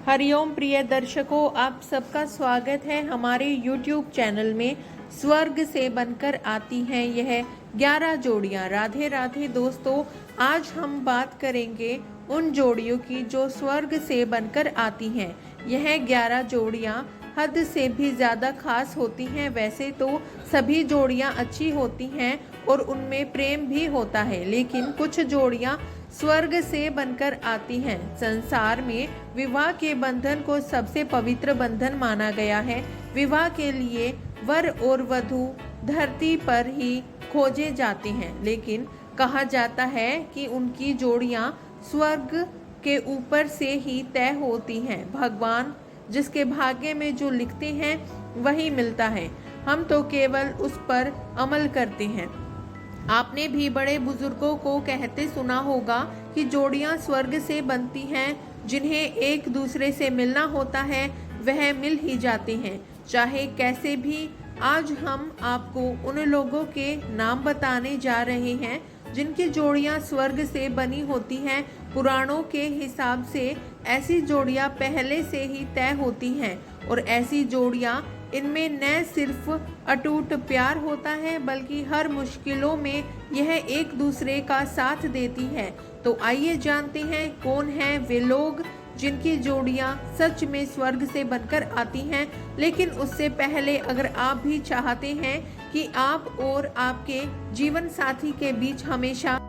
हरिओम प्रिय दर्शकों, आप सबका स्वागत है हमारे YouTube चैनल में। स्वर्ग से बनकर आती हैं यह 11 जोड़ियां। राधे राधे दोस्तों, आज हम बात करेंगे उन जोड़ियों की जो स्वर्ग से बनकर आती हैं। यह 11 जोड़ियां हद से भी ज़्यादा खास होती हैं। वैसे तो सभी जोड़ियां अच्छी होती हैं और उनमें प्रेम भी होता है, लेकिन कुछ जोड़ियां स्वर्ग से बनकर आती हैं। संसार में विवाह के बंधन को सबसे पवित्र बंधन माना गया है। विवाह के लिए वर और वधू धरती पर ही खोजे जाते हैं, लेकिन कहा जाता है कि उनकी जोड़ियां स्वर्ग के ऊपर से ही तय होती हैं। भगवान जिसके भाग्य में जो लिखते हैं वही मिलता है, हम तो केवल उस पर अमल करते हैं। आपने भी बड़े बुजुर्गों को कहते सुना होगा कि जोड़ियां स्वर्ग से बनती हैं। जिन्हें एक दूसरे से मिलना होता है वह मिल ही जाते हैं, चाहे कैसे भी। आज हम आपको उन लोगों के नाम बताने जा रहे हैं जिनकी जोड़ियां स्वर्ग से बनी होती हैं। पुराणों के हिसाब से ऐसी जोड़ियां पहले से ही तय होती हैं और ऐसी जोड़ियां इनमें न सिर्फ अटूट प्यार होता है बल्कि हर मुश्किलों में यह एक दूसरे का साथ देती है। तो आइए जानते हैं कौन हैं वे लोग जिनकी जोड़ियां सच में स्वर्ग से बनकर आती हैं। लेकिन उससे पहले अगर आप भी चाहते हैं कि आप और आपके जीवन साथी के बीच हमेशा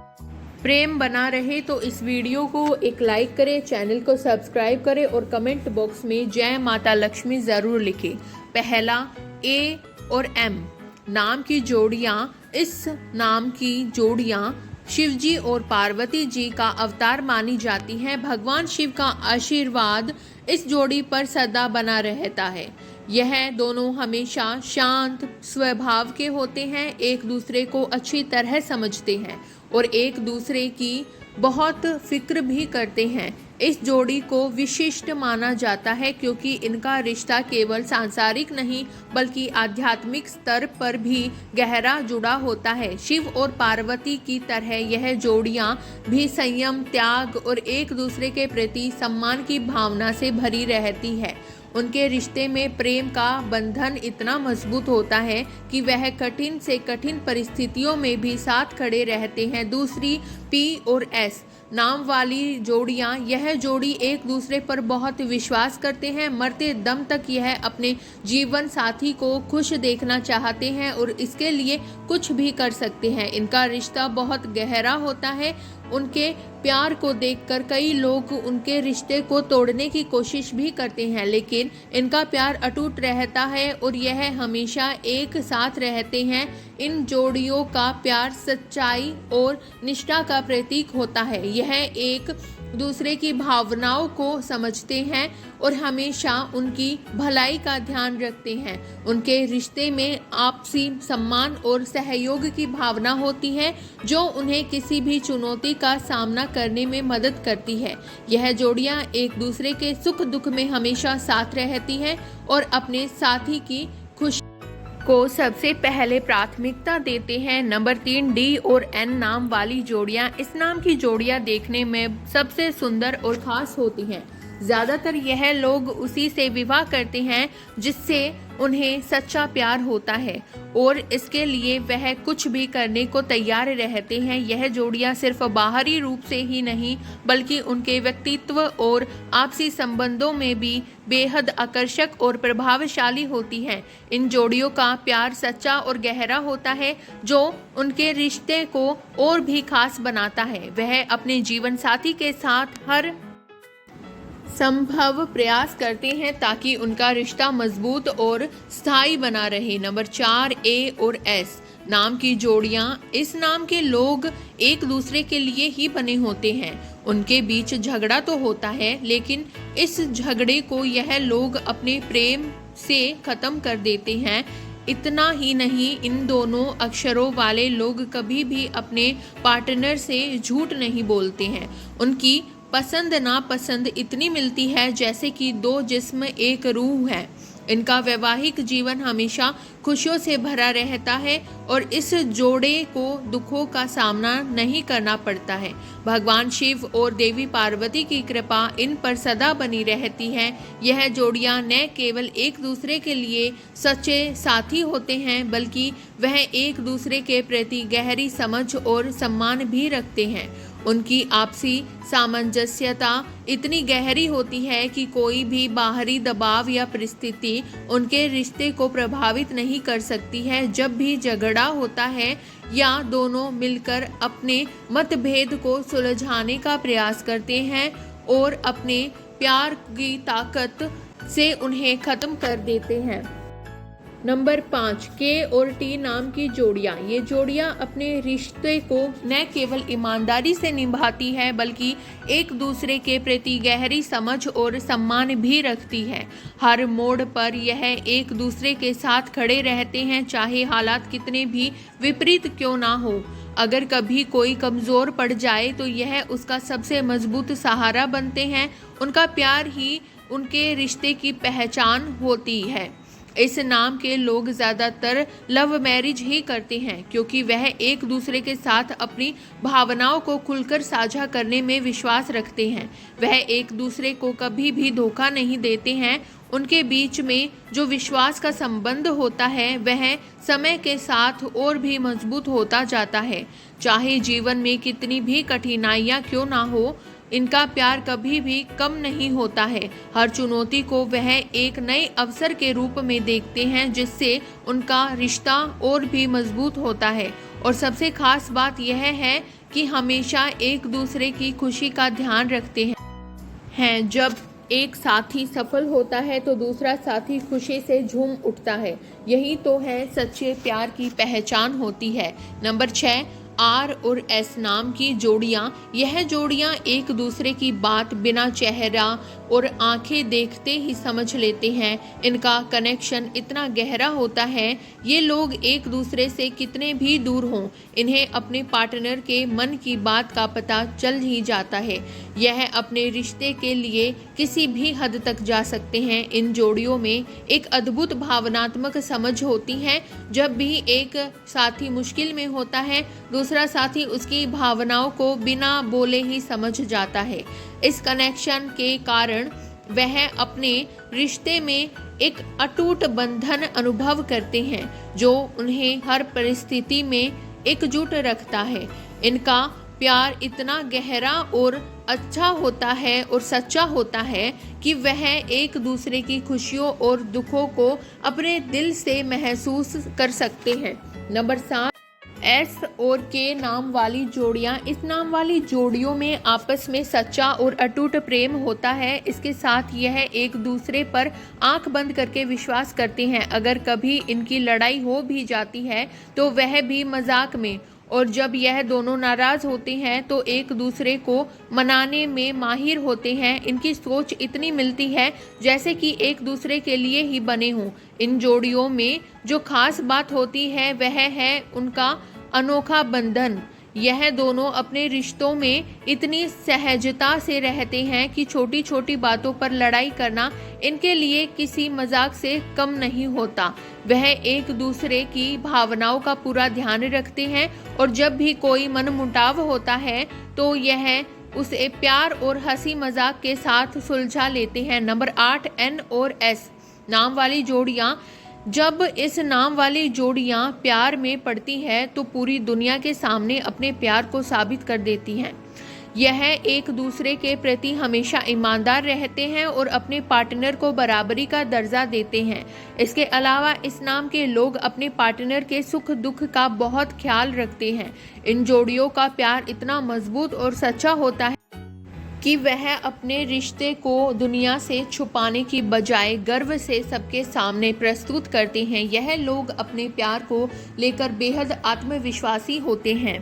प्रेम बना रहे तो इस वीडियो को एक लाइक करें, चैनल को सब्सक्राइब करें और कमेंट बॉक्स में जय माता लक्ष्मी ज़रूर लिखें। पहला, ए और एम नाम की जोड़ियां। इस नाम की जोड़ियां शिवजी और पार्वती जी का अवतार मानी जाती हैं। भगवान शिव का आशीर्वाद इस जोड़ी पर सदा बना रहता है। यह दोनों हमेशा शांत स्वभाव के होते हैं, एक दूसरे को अच्छी तरह समझते हैं और एक दूसरे की बहुत फिक्र भी करते हैं। इस जोड़ी को विशिष्ट माना जाता है क्योंकि इनका रिश्ता केवल सांसारिक नहीं बल्कि आध्यात्मिक स्तर पर भी गहरा जुड़ा होता है। शिव और पार्वती की तरह यह जोड़ियां भी संयम, त्याग और एक दूसरे के प्रति सम्मान की भावना से भरी रहती है। उनके रिश्ते में प्रेम का बंधन इतना मजबूत होता है कि वह कठिन से कठिन परिस्थितियों में भी साथ खड़े रहते हैं। दूसरी, पी और एस नाम वाली जोड़ियां। यह जोड़ी एक दूसरे पर बहुत विश्वास करते हैं। मरते दम तक यह अपने जीवन साथी को खुश देखना चाहते हैं और इसके लिए कुछ भी कर सकते हैं। इनका रिश्ता बहुत गहरा होता है। उनके प्यार को देखकर कई लोग उनके रिश्ते को तोड़ने की कोशिश भी करते हैं, लेकिन इनका प्यार अटूट रहता है और यह हमेशा एक साथ रहते हैं। इन जोड़ियों का प्यार सच्चाई और निष्ठा का प्रतीक होता है। यह एक दूसरे की भावनाओं को समझते हैं और हमेशा उनकी भलाई का ध्यान रखते हैं। उनके रिश्ते में आपसी सम्मान और सहयोग की भावना होती है जो उन्हें किसी भी चुनौती का सामना करने में मदद करती है। यह जोड़ियां एक दूसरे के सुख दुख में हमेशा साथ रहती हैं और अपने साथी की खुशी को सबसे पहले प्राथमिकता देते हैं। नंबर 3, डी और एन नाम वाली जोड़ियां। इस नाम की जोड़ियां देखने में सबसे सुंदर और खास होती हैं। ज़्यादातर यह लोग उसी से विवाह करते हैं जिससे उन्हें सच्चा प्यार होता है और इसके लिए वह कुछ भी करने को तैयार रहते हैं। यह जोड़ियां सिर्फ बाहरी रूप से ही नहीं बल्कि उनके व्यक्तित्व और आपसी संबंधों में भी बेहद आकर्षक और प्रभावशाली होती हैं। इन जोड़ियों का प्यार सच्चा और गहरा होता है जो उनके रिश्ते को और भी खास बनाता है। वह अपने जीवन साथी के साथ हर संभव प्रयास करते हैं ताकि उनका रिश्ता मजबूत और स्थायी बना रहे। नंबर 4, ए और एस नाम की जोड़ियां। इस नाम के लोग एक दूसरे के लिए ही बने होते हैं। उनके बीच झगड़ा तो होता है, लेकिन इस झगड़े को यह लोग अपने प्रेम से खत्म कर देते हैं। इतना ही नहीं, इन दोनों अक्षरों वाले लोग कभी भी अपने पार्टनर से झूठ नहीं बोलते हैं। उनकी पसंद नापसंद इतनी मिलती है जैसे कि दो जिस्म एक रूह है। इनका वैवाहिक जीवन हमेशा खुशियों से भरा रहता है और इस जोड़े को दुखों का सामना नहीं करना पड़ता है। भगवान शिव और देवी पार्वती की कृपा इन पर सदा बनी रहती है। यह जोड़ियां न केवल एक दूसरे के लिए सच्चे साथी होते हैं, बल्कि वह एक दूसरे के प्रति गहरी समझ और सम्मान भी रखते हैं। उनकी आपसी सामंजस्यता इतनी गहरी होती है कि कोई भी बाहरी दबाव या परिस्थिति उनके रिश्ते को प्रभावित नहीं कर सकती है। जब भी झगड़ा होता है या दोनों मिलकर अपने मतभेद को सुलझाने का प्रयास करते हैं और अपने प्यार की ताकत से उन्हें खत्म कर देते हैं। नंबर 5, के और टी नाम की जोड़ियाँ। ये जोड़ियाँ अपने रिश्ते को न केवल ईमानदारी से निभाती है, बल्कि एक दूसरे के प्रति गहरी समझ और सम्मान भी रखती है। हर मोड़ पर यह एक दूसरे के साथ खड़े रहते हैं, चाहे हालात कितने भी विपरीत क्यों ना हो। अगर कभी कोई कमज़ोर पड़ जाए तो यह उसका सबसे मजबूत सहारा बनते हैं। उनका प्यार ही उनके रिश्ते की पहचान होती है। इस नाम के लोग ज़्यादातर लव मैरिज ही करते हैं, क्योंकि वह एक दूसरे के साथ अपनी भावनाओं को खुलकर साझा करने में विश्वास रखते हैं। वह एक दूसरे को कभी भी धोखा नहीं देते हैं। उनके बीच में जो विश्वास का संबंध होता है वह समय के साथ और भी मजबूत होता जाता है। चाहे जीवन में कितनी भी कठिनाइयाँ क्यों ना हो, इनका प्यार कभी भी कम नहीं होता है। हर चुनौती को वह एक नए अवसर के रूप में देखते हैं, जिससे उनका रिश्ता और भी मजबूत होता है। और सबसे खास बात यह है कि हमेशा एक दूसरे की खुशी का ध्यान रखते हैं। जब एक साथी सफल होता है तो दूसरा साथी खुशी से झूम उठता है। यही तो है सच्चे प्यार की पहचान होती है। नंबर 6, आर और एस नाम की जोड़ियाँ। यह जोड़ियाँ एक दूसरे की बात बिना चेहरा और आंखें देखते ही समझ लेते हैं। इनका कनेक्शन इतना गहरा होता है, ये लोग एक दूसरे से कितने भी दूर हों, इन्हें अपने पार्टनर के मन की बात का पता चल ही जाता है। यह अपने रिश्ते के लिए किसी भी हद तक जा सकते हैं। इन जोड़ियों में एक अद्भुत भावनात्मक समझ होती है। जब भी एक साथी मुश्किल में होता है, दूसरा साथी उसकी भावनाओं को बिना बोले ही समझ जाता है। इस कनेक्शन के कारण वह अपने रिश्ते में एक अटूट बंधन अनुभव करते हैं, जो उन्हें हर परिस्थिति में एकजुट रखता है। इनका प्यार इतना गहरा और अच्छा होता है और सच्चा होता है कि वह एक दूसरे की खुशियों और दुखों को अपने दिल से महसूस कर सकते हैं। नंबर 7, एस और के नाम वाली जोड़ियाँ। इस नाम वाली जोड़ियों में आपस में सच्चा और अटूट प्रेम होता है। इसके साथ यह एक दूसरे पर आंख बंद करके विश्वास करते हैं। अगर कभी इनकी लड़ाई हो भी जाती है तो वह भी मजाक में, और जब यह दोनों नाराज होते हैं तो एक दूसरे को मनाने में माहिर होते हैं। इनकी सोच इतनी मिलती है जैसे कि एक दूसरे के लिए ही बने हों। इन जोड़ियों में जो खास बात होती है वह है उनका अनोखा बंधन। यह दोनों अपने रिश्तों में इतनी सहजता से रहते हैं कि छोटी छोटी बातों पर लड़ाई करना इनके लिए किसी मजाक से कम नहीं होता। वह एक दूसरे की भावनाओं का पूरा ध्यान रखते हैं और जब भी कोई मनमुटाव होता है तो यह उसे प्यार और हंसी मजाक के साथ सुलझा लेते हैं। नंबर 8, एन और एस नाम वाली जोड़ियाँ। जब इस नाम वाली जोड़ियाँ प्यार में पड़ती है तो पूरी दुनिया के सामने अपने प्यार को साबित कर देती हैं। यह एक दूसरे के प्रति हमेशा ईमानदार रहते हैं और अपने पार्टनर को बराबरी का दर्जा देते हैं। इसके अलावा इस नाम के लोग अपने पार्टनर के सुख दुख का बहुत ख्याल रखते हैं। इन जोड़ियों का प्यार इतना मजबूत और सच्चा होता है कि वह अपने रिश्ते को दुनिया से छुपाने की बजाय गर्व से सबके सामने प्रस्तुत करते हैं। यह लोग अपने प्यार को लेकर बेहद आत्मविश्वासी होते हैं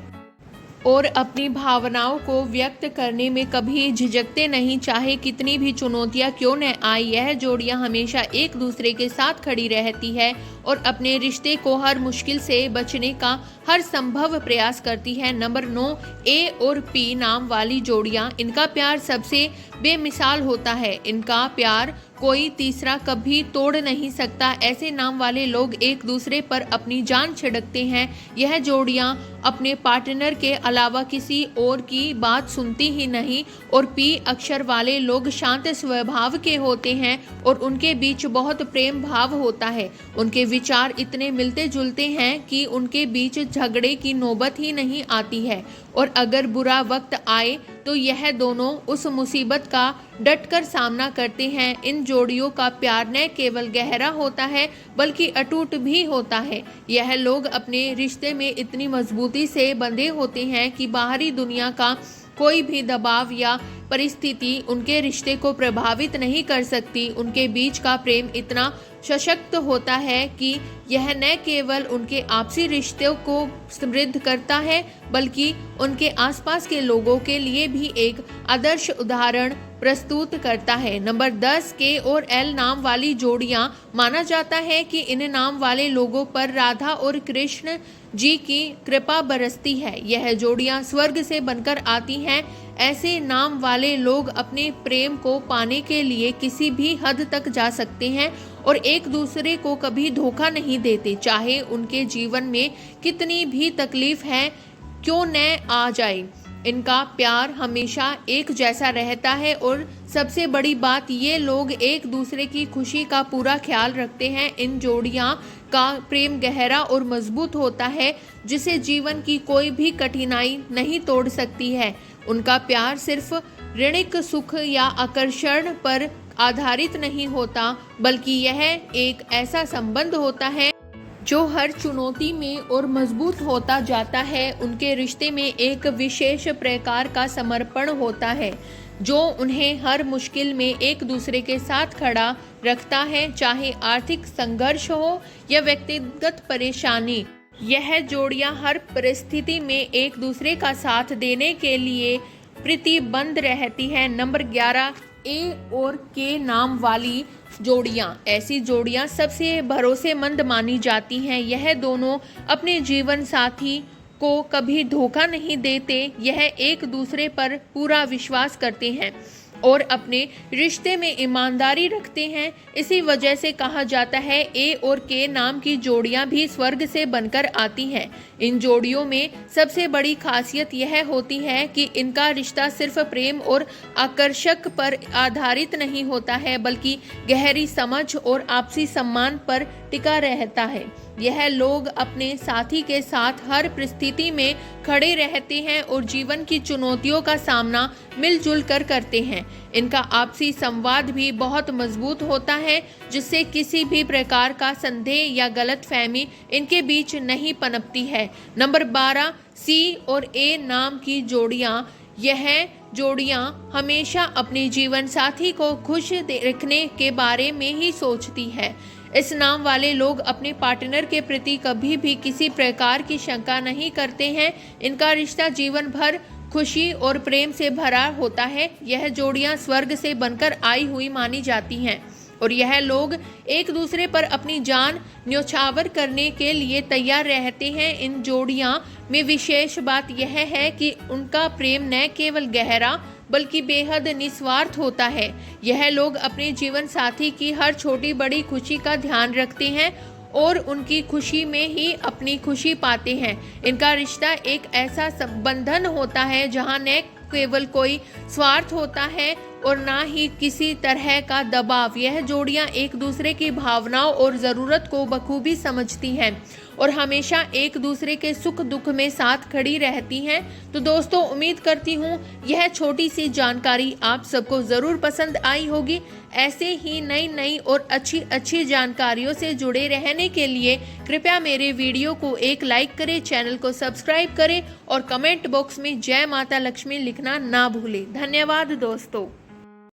और अपनी भावनाओं को व्यक्त करने में कभी झिझकते नहीं, चाहे कितनी भी चुनौतियां क्यों न आए। यह जोड़ियां हमेशा एक दूसरे के साथ खड़ी रहती है और अपने रिश्ते को हर मुश्किल से बचने का हर संभव प्रयास करती है। नंबर 9, ए और पी नाम वाली जोड़ियां। इनका प्यार सबसे बेमिसाल होता है। इनका प्यार कोई तीसरा कभी तोड़ नहीं सकता। ऐसे नाम वाले लोग एक दूसरे पर अपनी जान छिड़कते हैं। यह जोड़ियां अपने पार्टनर के अलावा किसी और की बात सुनती ही नहीं। और पी अक्षर वाले लोग शांत स्वभाव के होते हैं और उनके बीच बहुत प्रेम भाव होता है। उनके विचार इतने मिलते जुलते हैं कि उनके बीच झगड़े की नौबत ही नहीं आती है। और अगर बुरा वक्त आए तो यह दोनों उस मुसीबत का डटकर सामना करते हैं। इन जोड़ियों का प्यार न केवल गहरा होता है बल्कि अटूट भी होता है। यह लोग अपने रिश्ते में इतनी मजबूती से बंधे होते हैं कि बाहरी दुनिया का कोई भी दबाव या परिस्थिति उनके रिश्ते को प्रभावित नहीं कर सकती। उनके बीच का प्रेम इतना सशक्त होता है कि यह न केवल उनके आपसी रिश्तों को समृद्ध करता है बल्कि उनके आसपास के लोगों के लिए भी एक आदर्श उदाहरण प्रस्तुत करता है। नंबर 10 के और एल नाम वाली जोड़ियां। माना जाता है कि इन नाम वाले लोगों पर राधा और कृष्ण जी की कृपा बरसती है। यह जोड़ियां स्वर्ग से बनकर आती हैं। ऐसे नाम वाले लोग अपने प्रेम को पाने के लिए किसी भी हद तक जा सकते हैं और एक दूसरे को कभी धोखा नहीं देते, चाहे उनके जीवन में कितनी भी तकलीफ है क्यों न आ जाए। इनका प्यार हमेशा एक जैसा रहता है और सबसे बड़ी बात ये लोग एक दूसरे की खुशी का पूरा ख्याल रखते हैं। इन जोड़ियां का प्रेम गहरा और मजबूत होता है जिसे जीवन की कोई भी कठिनाई नहीं तोड़ सकती है। उनका प्यार सिर्फ ऋणिक सुख या आकर्षण पर आधारित नहीं होता बल्कि यह एक ऐसा संबंध होता है जो हर चुनौती में और मजबूत होता जाता है। उनके रिश्ते में एक विशेष प्रकार का समर्पण होता है जो उन्हें हर मुश्किल में एक दूसरे के साथ खड़ा रखता है, चाहे आर्थिक संघर्ष हो या व्यक्तिगत परेशानी। यह जोड़ियां हर परिस्थिति में एक दूसरे का साथ देने के लिए प्रतिबद्ध रहती है। नंबर 11 ए और के नाम वाली जोड़ियां। ऐसी जोड़ियां सबसे भरोसेमंद मानी जाती हैं। यह दोनों अपने जीवन साथी को कभी धोखा नहीं देते। यह एक दूसरे पर पूरा विश्वास करते हैं और अपने रिश्ते में ईमानदारी रखते हैं। इसी वजह से कहा जाता है ए और के नाम की जोड़ियां भी स्वर्ग से बनकर आती हैं। इन जोड़ियों में सबसे बड़ी खासियत यह होती है कि इनका रिश्ता सिर्फ प्रेम और आकर्षक पर आधारित नहीं होता है बल्कि गहरी समझ और आपसी सम्मान पर टिका रहता है। यह लोग अपने साथी के साथ हर परिस्थिति में खड़े रहते हैं और जीवन की चुनौतियों का सामना मिलजुल कर करते हैं। इनका आपसी संवाद भी बहुत मजबूत होता है जिससे किसी भी प्रकार का संदेह या गलतफहमी इनके बीच नहीं पनपती है। नंबर 12 सी और ए नाम की जोड़ियां। यह जोड़ियां हमेशा अपने जीवन साथी को खुश रखने के बारे में ही सोचती है। इस नाम वाले लोग अपने पार्टनर के प्रति कभी भी किसी प्रकार की शंका नहीं करते हैं। इनका रिश्ता जीवन भर खुशी और प्रेम से भरा होता है। यह जोड़ियां स्वर्ग से बनकर आई हुई मानी जाती हैं और यह लोग एक दूसरे पर अपनी जान न्यौछावर करने के लिए तैयार रहते हैं। इन जोड़ियां में विशेष बात यह है कि उनका प्रेम न केवल गहरा बल्कि बेहद निस्वार्थ होता है। यह लोग अपने जीवन साथी की हर छोटी बड़ी खुशी का ध्यान रखते हैं और उनकी खुशी में ही अपनी खुशी पाते हैं। इनका रिश्ता एक ऐसा बंधन होता है जहां न केवल कोई स्वार्थ होता है और ना ही किसी तरह का दबाव। यह जोड़ियां एक दूसरे की भावनाओं और ज़रूरत को बखूबी समझती हैं और हमेशा एक दूसरे के सुख दुख में साथ खड़ी रहती हैं। तो दोस्तों, उम्मीद करती हूँ यह छोटी सी जानकारी आप सबको ज़रूर पसंद आई होगी। ऐसे ही नई नई और अच्छी जानकारियों से जुड़े रहने के लिए कृपया मेरे वीडियो को एक लाइक करें, चैनल को सब्सक्राइब करें और कमेंट बॉक्स में जय माता लक्ष्मी लिखना ना भूलें। धन्यवाद दोस्तों।